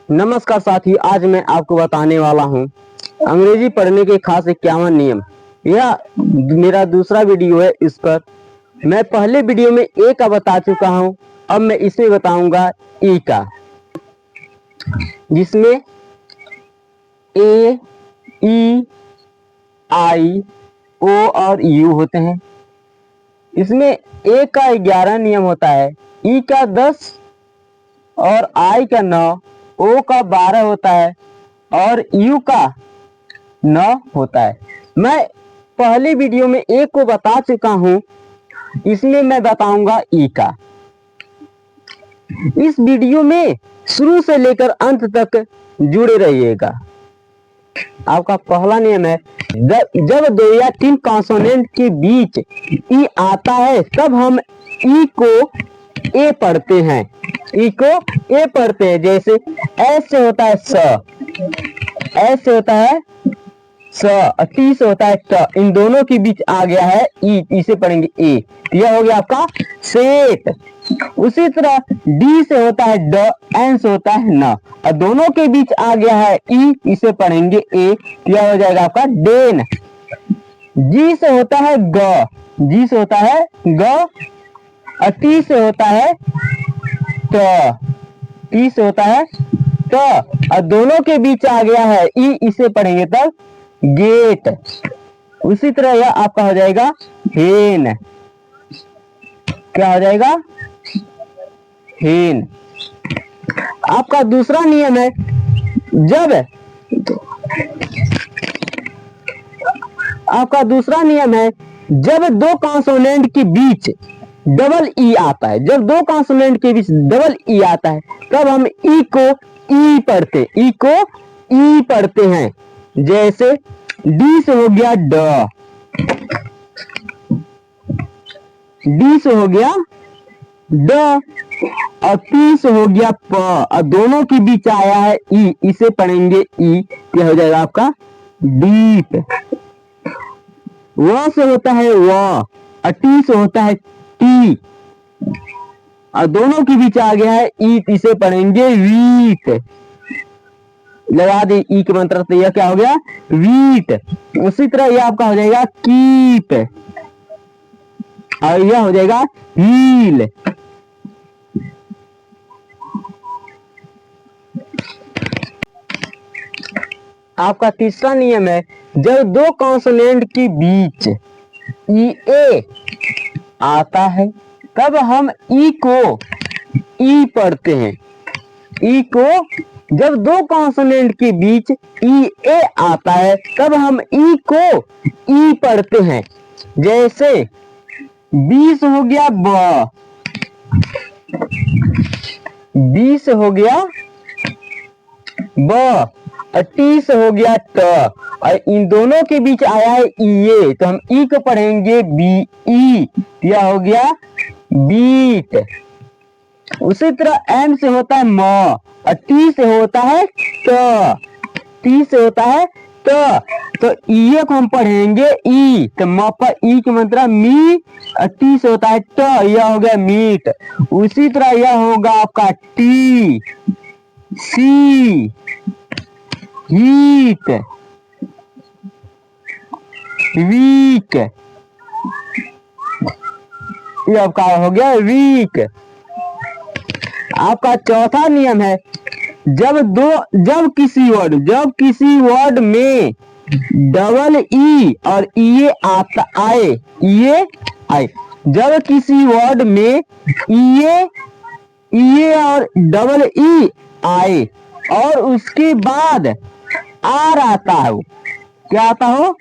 नमस्कार साथी, आज मैं आपको बताने वाला हूँ अंग्रेजी पढ़ने के खास 51 नियम। यह मेरा दूसरा वीडियो है। इस पर मैं पहले वीडियो में ए का बता चुका हूँ। अब मैं इसमें बताऊंगा ई का, जिसमें ए, ई, आई, ओ और यू होते हैं। इसमें ए का 11 नियम होता है, ई का 10 और आई का 9, ओ का 12 होता है और यू का 9 होता है। मैं पहली वीडियो में ए को बता चुका हूं, इसमें मैं बताऊंगा ई का। इस वीडियो में शुरू से लेकर अंत तक जुड़े रहिएगा। आपका पहला नियम है, जब 2 या 3 कॉन्सोनेंट के बीच ई आता है तब हम ई को ए पढ़ते हैं। ई को ए पढ़ते हैं। जैसे एस से होता है स, एस से होता है स, टी से होता है ट। इन दोनों के बीच आ गया है ई, इसे पढ़ेंगे ए। यह हो गया आपका सेट। उसी तरह डी से होता है ड, एन से होता है न, और दोनों के बीच आ गया है ई, इसे पढ़ेंगे ए। यह हो जाएगा आपका डेन। जी से होता है ग, जी से होता है ग, और टी से होता है ट, टी से होता है ट, और दोनों के बीच आ गया है ई, इसे पढ़ेंगे तब गेट। उसी तरह यह आपका हो जाएगा हेन। क्या हो जाएगा? हेन। आपका दूसरा नियम है, आपका दूसरा नियम है, जब 2 कॉन्सोनेंट के बीच डबल ई आता है, जब 2 कॉन्सोनेंट के बीच डबल ई आता है तब हम ई को ई पढ़ते, ई को ई पढ़ते हैं। जैसे डी से हो गया ड, डी से हो गया ड, और पी से हो गया प, और दोनों के बीच आया है ई, इसे पढ़ेंगे ई। क्या हो जाएगा आपका डीप। व से होता है व, और टी से होता है टी, और दोनों के बीच आ गया है ई, इसे पढ़ेंगे वीट। लगा दे ई के मंत्र से, यह क्या हो गया? वीट। उसी तरह यह आपका हो जाएगा कीप, और यह हो जाएगा हील। आपका तीसरा नियम है, जब 2 कॉन्सोनेंट के बीच ई ए आता है तब हम ई को ई पढ़ते हैं। ई को, जब 2 कॉन्सोनेंट के बीच ई ए आता है तब हम ई को ई पढ़ते हैं। जैसे बी से हो गया ब, बी से हो गया ब, और टी से हो गया ट, और इन दोनों के बीच आया है ई, तो हम ई को पढ़ेंगे बी ई। यह हो गया बीट। उसी तरह एम से होता है म, और टी से होता है ट, टी से होता है ट, तो ई को हम पढ़ेंगे ई। तो म पर ई की मात्रा मी, और टी से होता है ट, यह हो गया मीट। उसी तरह यह होगा आपका टी सी, हीट, वीक। ये आपका हो गया वीक। आपका चौथा नियम है, जब किसी वर्ड में डबल ई और ई आता आए, ये आए, जब किसी वर्ड में ई और डबल ई आए और उसके बाद आर आता हो, क्या आता हो?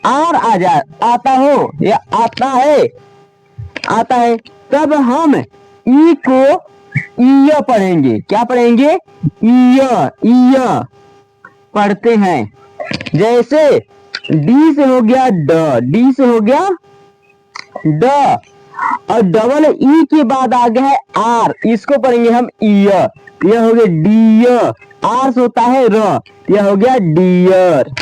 आर आता हो या आता है, तब हम ई को ईय पढ़ेंगे। क्या पढ़ेंगे? ईय पढ़ते हैं। जैसे डी से हो गया ड, डी से हो गया ड, और डबल ई के बाद आ गया है आर, इसको पढ़ेंगे हम ईय। यह हो गया डी, आर से होता है र, यह हो गया डियर।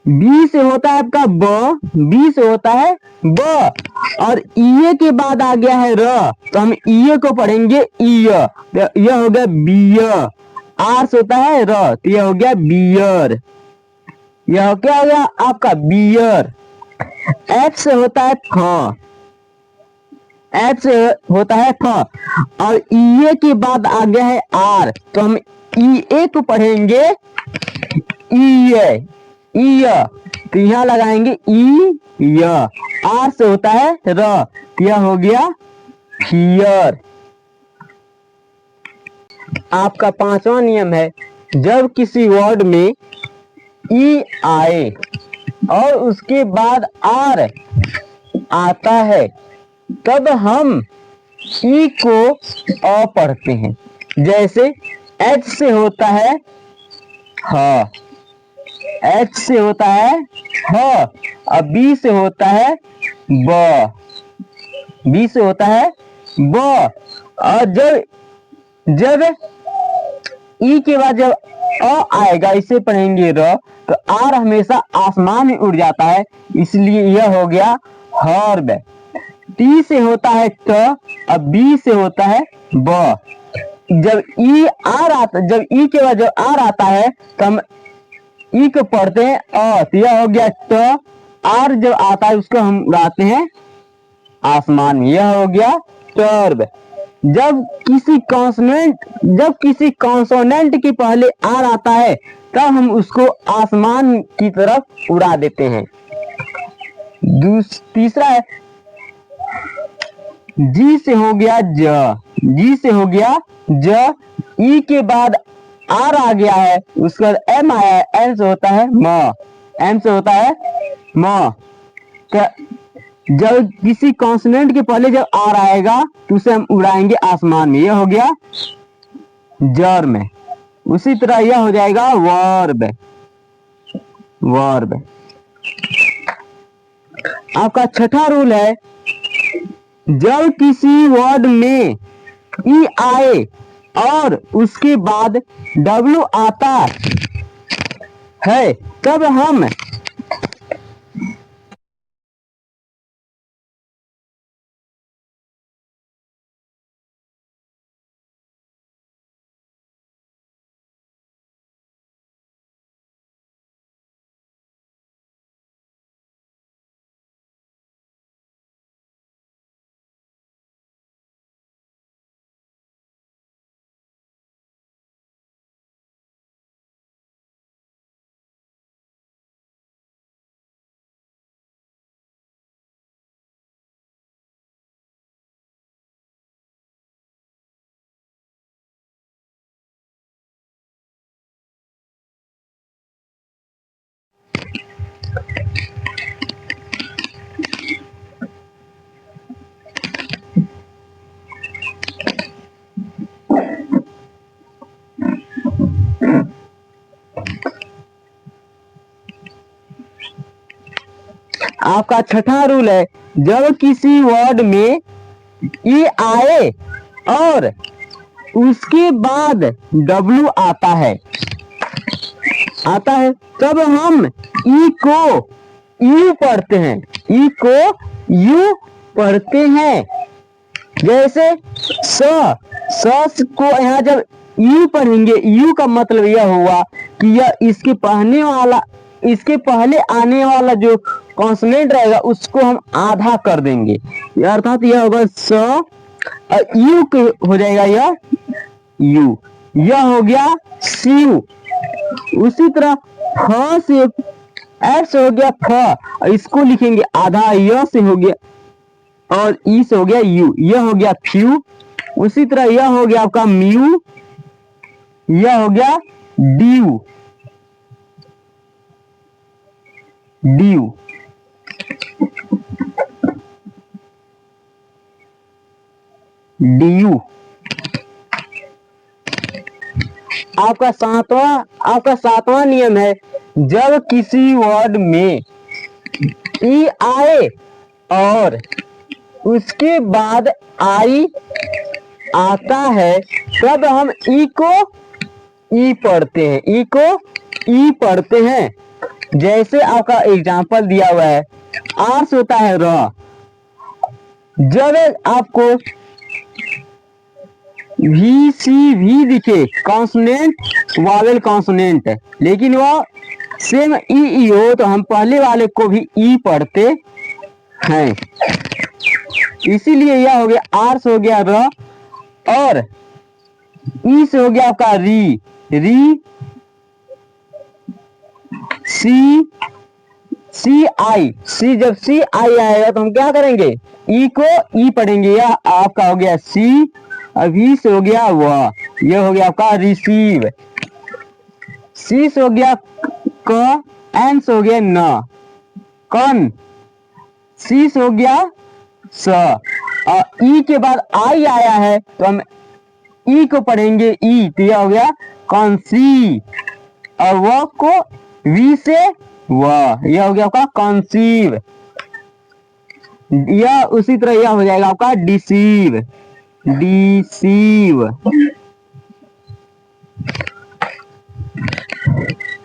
बी से होता है आपका ब, बी से होता है ब, और ईए के बाद आ गया है र, तो हम ईए को पढ़ेंगे ईय, यह हो गया बिय। आर से होता है र, तो यह हो गया बियर, यह क्या हो गया आपका बियर। एफ से होता है फ, एफ से होता है फ, और ईए के बाद आ गया है आर, तो हम ईए को पढ़ेंगे ईए, ईय, तो यहां लगाएंगे ई य। आर से होता है र, तो यह हो गया फियर। आपका पांचवा नियम है, जब किसी वर्ड में ई आए और उसके बाद आर आता है, तब हम ई को अ पढ़ते हैं। जैसे एच से होता है ह, एच से होता है ह, और बी से होता है ब, बी से होता है ब, और जब जब ई के बाद जब अ आएगा, इसे पढ़ेंगे र, तो आर हमेशा आसमान में उड़ जाता है, इसलिए यह हो गया हर्ब। टी से होता है ट, और बी से होता है ब। जब ई आर आता, जब ई के बाद जब आर आता है, तो हम ई को पढ़ते हैं अ, तो यह हो गया ट। आर जब आता है उसको हम उड़ाते हैं आसमान में, यह हो गया टर्ब। जब किसी कॉन्सोनेंट के पहले आर आता है, तब हम उसको आसमान की तरफ उड़ा देते हैं। तीसरा है जी से हो गया ज, जी से हो गया ज, ई के बाद आर आ गया है, उसके बाद एम आया है, एम से होता है म, एम से होता है म। जब किसी कॉन्सोनेंट के पहले जब आर आएगा, तो उसे हम उड़ाएंगे आसमान में, यह हो गया जर्म। उसी तरह यह हो जाएगा वर्ब, वर्ब। आपका छठा रूल है, जब किसी वर्ड में ई आए और उसके बाद डब्ल्यू आता है, तब हम आपका छठा रूल है, जब किसी वर्ड में ई आए और उसके बाद डब्ल्यू आता है, तब हम ई को यू पढ़ते हैं, ई को यू पढ़ते हैं। जैसे स को यहाँ जब यू पढ़ेंगे, यू का मतलब यह हुआ कि यह इसके पहले आने वाला जो कॉन्सोनेंट रहेगा उसको हम आधा कर देंगे, अर्थात यह होगा स, और यू हो जाएगा यह यू, यह हो गया सीयू। उसी तरह फ से एफ से हो गया फ, और इसको लिखेंगे आधा, य से हो गया और ई से हो गया यू, यह हो गया फ्यू। उसी तरह यह हो गया आपका म्यू, यह हो गया ड्यू, ड्यू। ड्यू। आपका सातवां नियम है, जब किसी वर्ड में ई आए और उसके बाद आई आता है, तब हम ई को ई पढ़ते हैं, ई को ई पढ़ते हैं। जैसे आपका एग्जाम्पल दिया हुआ है, आर से होता है र। जब आपको वी सी भी दिखे कॉन्सोनेंट वावेल कॉन्सोनेंट है, लेकिन वह सेम ई हो तो हम पहले वाले को भी ई पढ़ते हैं। इसीलिए यह हो गया आर से हो गया र, और ई से हो गया आपका री। री सी आई, सी जब सी आई आएगा तो हम क्या करेंगे, ई को ई पढ़ेंगे। यह आपका हो गया सी, अभी से हो गया वह, यह हो गया आपका रिसीव। सी से हो गया क, एन से हो गया न, कन। सी से हो गया स, और ई के बाद आई आया है तो हम ई को पढ़ेंगे ई, तो यह हो गया कॉन्सी, और वह को वी से वह, यह हो गया आपका कॉन्सीव। यह उसी तरह यह हो जाएगा आपका डिसीव। डिसीव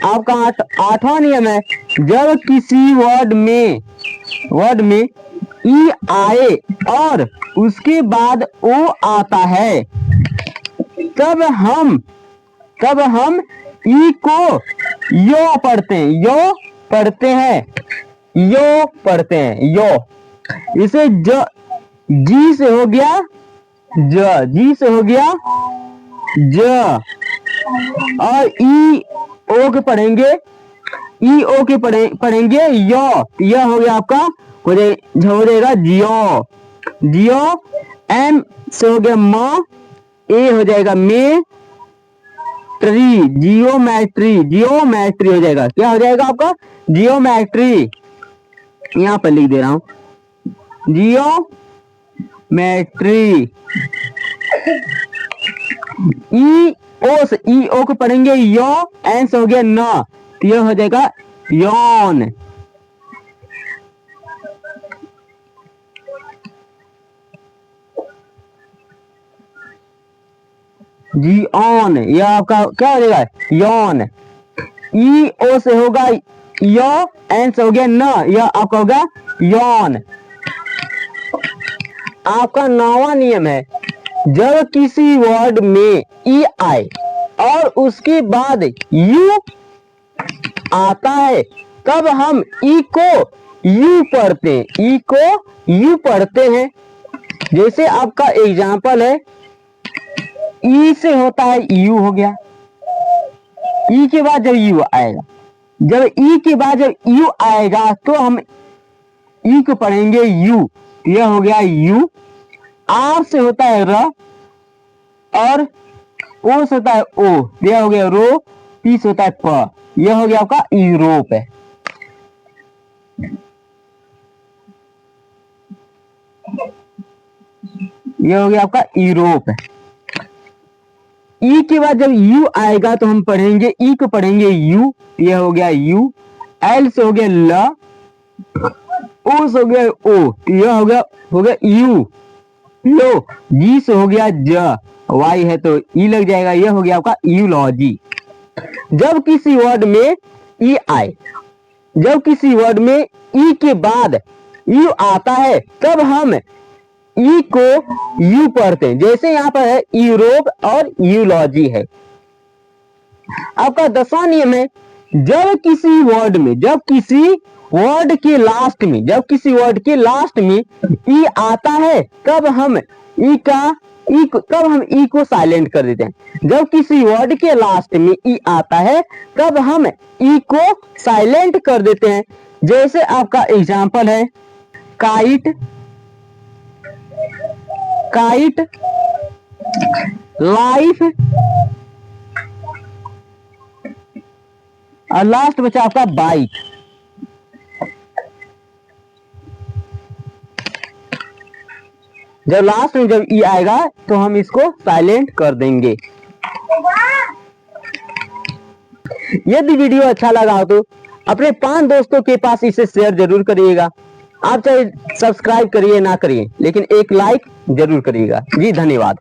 आपका आठवां नियम है, जब किसी वर्ड में ई आए और उसके बाद ओ आता है, तब हम ई को यो पढ़ते हैं। यो पढ़ते हैं यो। इसे जी से हो गया जी से हो गया ज, और ई ओ के पढ़ेंगे, ई ओ के पढ़ेंगे यो। यह हो गया आपका हो जाएगा जियो। जियो। एम से हो गया म, ए हो जाएगा में, ट्री, जियोमेट्री हो जाएगा। क्या हो जाएगा आपका, जियोमेट्री। यहां पर लिख दे रहा हूं, जियोमेट्री। ई ओ को पढ़ेंगे यो, एन से हो गया न, तो यह हो जाएगा यौन। जी ऑन, यह आपका क्या हो जाएगा, यौन। ई ओ से होगा यो, एन से हो गया न, यह आपका होगा यौन। आपका 9वां नियम है, जब किसी वर्ड में ई आए और उसके बाद यू आता है, तब हम ई को यू पढ़ते हैं। ई को यू पढ़ते हैं। जैसे आपका एग्जाम्पल है, ई से होता है यू हो गया। ई के बाद जब यू आएगा, जब ई के बाद जब यू आएगा तो हम ई को पढ़ेंगे यू, यह हो गया यू। आर से होता है र, और ओ से होता है ओ, यह हो गया रो। पी से होता है प, यह हो गया आपका यूरोप है। यह हो गया आपका यूरोप है। ई के बाद जब यू आएगा तो हम पढ़ेंगे ई को पढ़ेंगे यू, यह हो गया यू। एल से हो गया ल, ओ से हो गया ओ, यह हो गया यू लो। जी से हो गया ज, वाई है तो ई लग जाएगा, यह हो गया आपका यूलॉजी। जब किसी वर्ड में ई आए, जब किसी वर्ड में ई के बाद यू आता है, तब हम ई को यू पढ़ते हैं। जैसे यहाँ पर है यूरोप और यूलॉजी है। आपका 10वां नियम है, जब किसी वर्ड के लास्ट में ई आता है, तब हम ई को साइलेंट कर देते हैं। जब किसी वर्ड के लास्ट में ई आता है, तब हम ई को साइलेंट कर देते हैं। जैसे आपका एग्जाम्पल है, काइट, लाइफ, और लास्ट बचा आपका बाइक। जब लास्ट में जब ई आएगा तो हम इसको साइलेंट कर देंगे। यदि वीडियो अच्छा लगा हो तो अपने 5 दोस्तों के पास इसे शेयर जरूर करिएगा। आप चाहे सब्सक्राइब करिए ना करिए, लेकिन एक लाइक जरूर करिएगा। जी धन्यवाद।